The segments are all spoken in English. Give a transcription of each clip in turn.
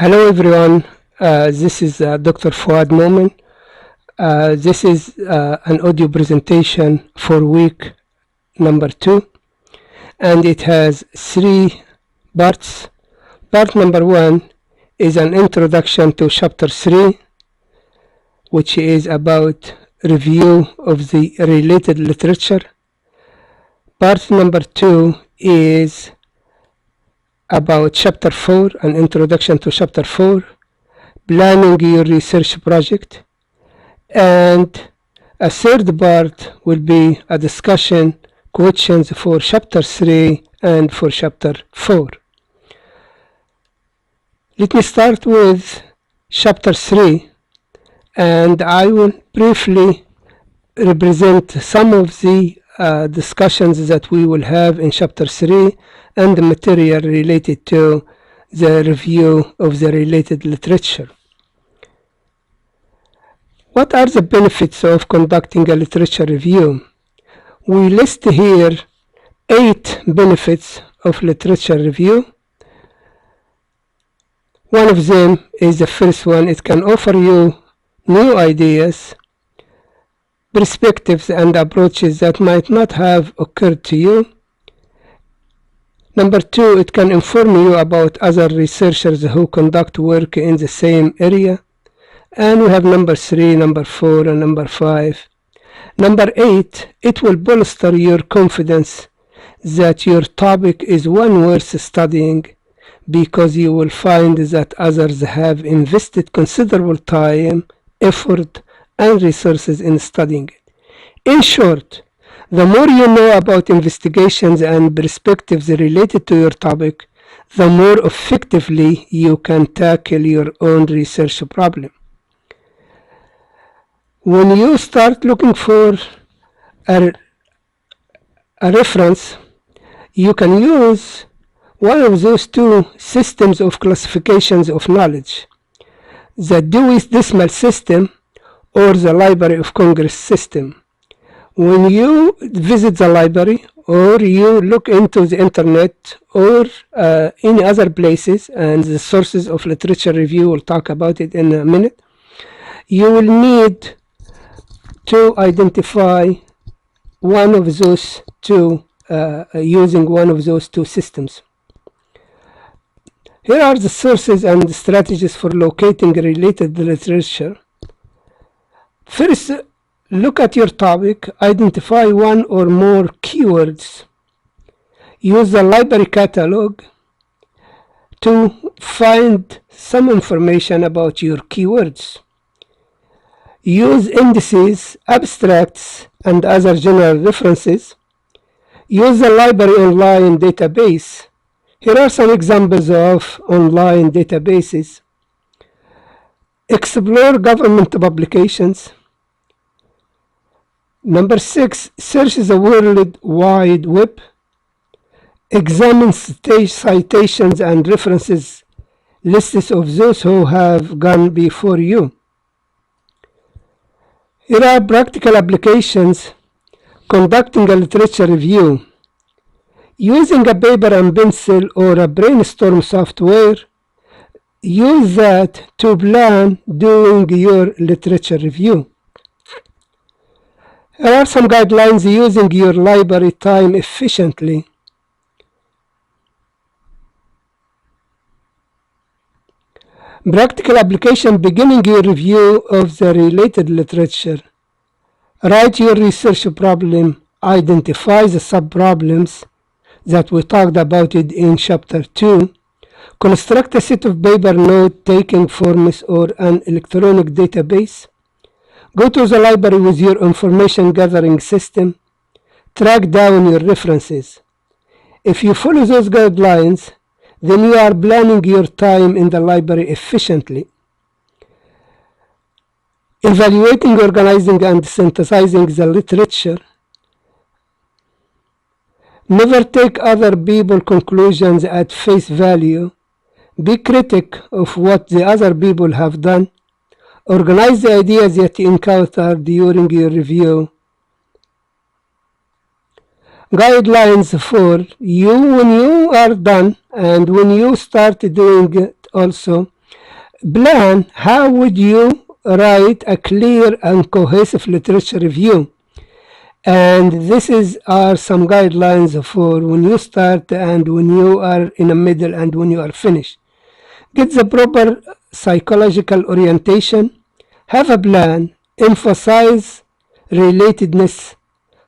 Hello everyone, this is Dr. Fuad Momin. This is an audio presentation for week number 2, and it has 3 parts. Part number 1 is an introduction to chapter 3, which is about review of the related literature. Part number 2 is about chapter 4, an introduction to chapter 4, planning your research project, and a third part will be a discussion, questions for chapter 3 and for chapter 4. Let me start with chapter 3, and I will briefly represent some of the discussions that we will have in chapter 3 and the material related to the review of the related literature. What are the benefits of conducting a literature review? We list here 8 benefits of literature review. One of them is the first one. It can offer you new ideas, perspectives, and approaches that might not have occurred to you. Number 2, it can inform you about other researchers who conduct work in the same area. And we have number 3, number 4, and number 5. Number 8, it will bolster your confidence that your topic is one worth studying, because you will find that others have invested considerable time, effort, and resources in studying it. In short, the more you know about investigations and perspectives related to your topic, the more effectively you can tackle your own research problem. When you start looking for a reference, you can use one of those 2 systems of classifications of knowledge, the Dewey's Decimal System or the Library of Congress system. When you visit the library or you look into the internet or any other places, and the sources of literature review, will talk about it in a minute, you will need to identify one of those 2 using one of those 2 systems. Here are the sources and strategies for locating related literature. First, look at your topic, identify one or more keywords. Use the library catalog to find some information about your keywords. Use indices, abstracts, and other general references. Use the library online database. Here are some examples of online databases. Explore government publications. Number 6, search the World Wide Web. Examine citations and references lists of those who have gone before you. Here are practical applications. Conducting a literature review. Using a paper and pencil or a brainstorm software, use that to plan doing your literature review. Here are some guidelines using your library time efficiently. Practical application beginning your review of the related literature. Write your research problem. Identify the sub-problems that we talked about it in chapter 2. Construct a set of paper note-taking forms or an electronic database. Go to the library with your information gathering system. Track down your references. If you follow those guidelines, then you are planning your time in the library efficiently. Evaluating, organizing, and synthesizing the literature. Never take other people's conclusions at face value. Be critic of what the other people have done. Organize the ideas that you encounter during your review. Guidelines for you when you are done and when you start doing it also. plan, how would you write a clear and cohesive literature review? And are some guidelines for when you start and when you are in the middle and when you are finished. Get the proper psychological orientation, have a plan, emphasize relatedness,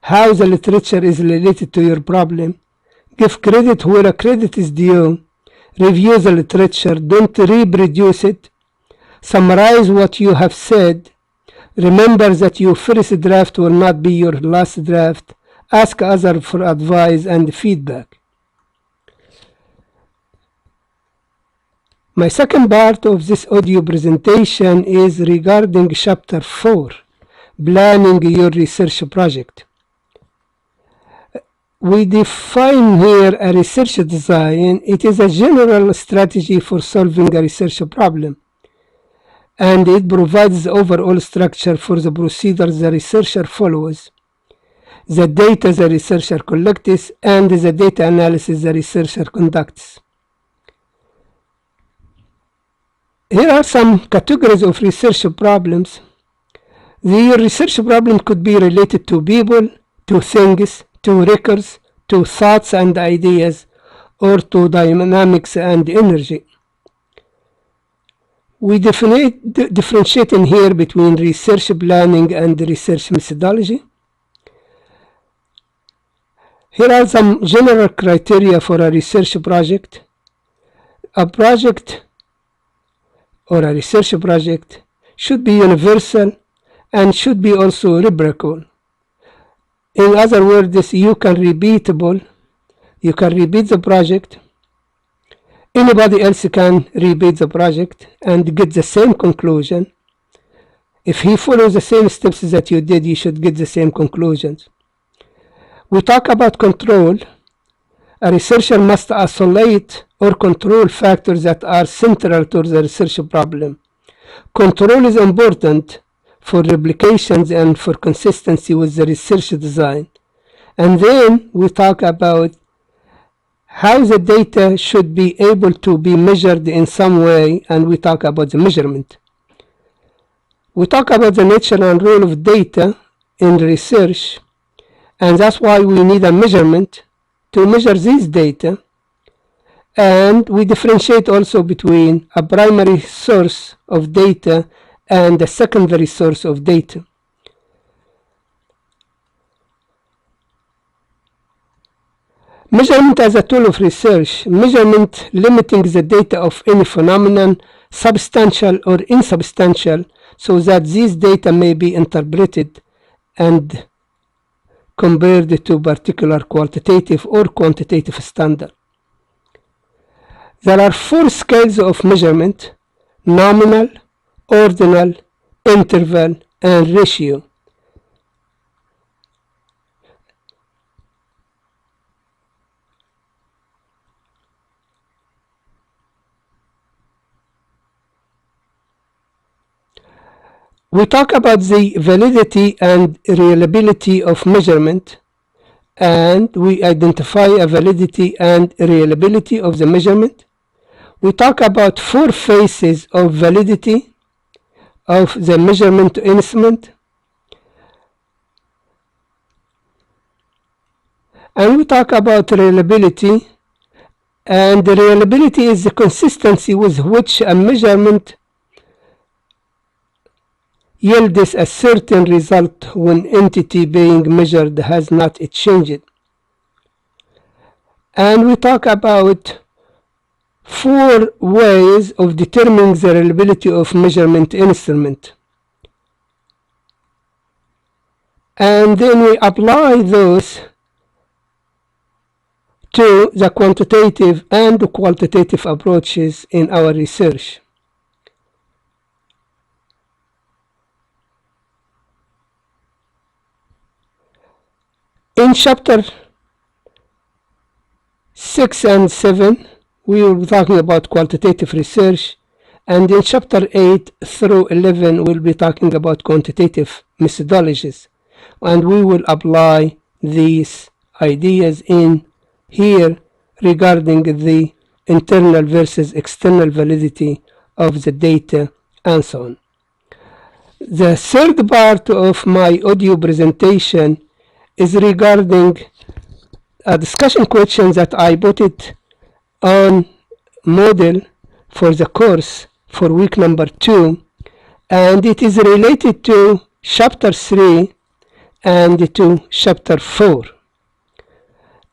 how the literature is related to your problem, give credit where a credit is due, review the literature, don't reproduce it, summarize what you have said, remember that your first draft will not be your last draft, ask others for advice and feedback. My second part of this audio presentation is regarding chapter 4, planning your research project. We define here a research design. It is a general strategy for solving a research problem, and it provides the overall structure for the procedure the researcher follows, the data the researcher collects, and the data analysis the researcher conducts. Here are some categories of research problems. The research problem could be related to people, to things, to records, to thoughts and ideas, or to dynamics and energy. We differentiate in here between research planning and research methodology. Here are some general criteria for a research project. A project or a research project should be universal and should be also replicable. In other words, you can repeat the project. Anybody else can repeat the project and get the same conclusion. If he follows the same steps that you did, you should get the same conclusions. We talk about control. A researcher must isolate or control factors that are central to the research problem. Control is important for replications and for consistency with the research design. And then we talk about how the data should be able to be measured in some way, and we talk about the measurement. We talk about the nature and role of data in research, and that's why we need a measurement to measure these data. And we differentiate also between a primary source of data and a secondary source of data. Measurement as a tool of research. Measurement limiting the data of any phenomenon, substantial or insubstantial, so that these data may be interpreted and compared to particular qualitative or quantitative standard. There are 4 scales of measurement: nominal, ordinal, interval, and ratio. We talk about the validity and reliability of measurement, and we identify a validity and reliability of the measurement. We talk about 4 phases of validity of the measurement instrument. And we talk about reliability, and the reliability is the consistency with which a measurement yields a certain result when entity being measured has not changed. And we talk about 4 ways of determining the reliability of measurement instrument. And then we apply those to the quantitative and qualitative approaches in our research. In chapter 6 and 7, we will be talking about quantitative research, and in chapter 8 through 11, we'll be talking about quantitative methodologies, and we will apply these ideas in here regarding the internal versus external validity of the data, and so on. The third part of my audio presentation is regarding a discussion question that I put it on Moodle for the course for week number 2, and it is related to chapter 3 and to chapter 4.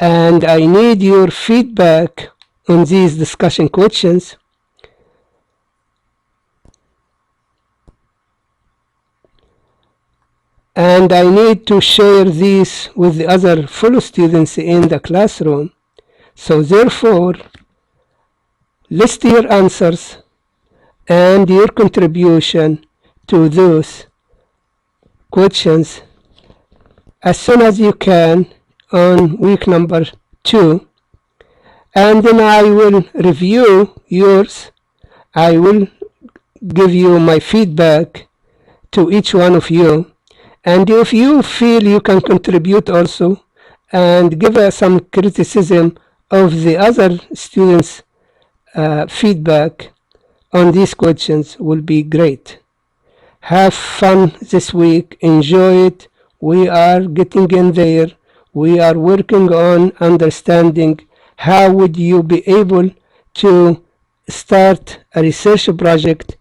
And I need your feedback on these discussion questions. And I need to share these with the other fellow students in the classroom. So therefore, list your answers and your contribution to those questions as soon as you can on week number 2. And then I will review yours. I will give you my feedback to each one of you. And if you feel you can contribute also and give us some criticism of the other students' feedback on these questions, will be great. Have fun this week. Enjoy it. We are getting in there. We are working on understanding how would you be able to start a research project,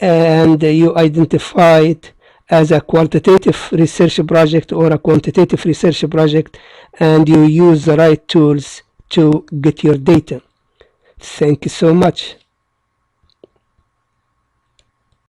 and you identify it as a qualitative research project or a quantitative research project, and you use the right tools to get your data. Thank you so much.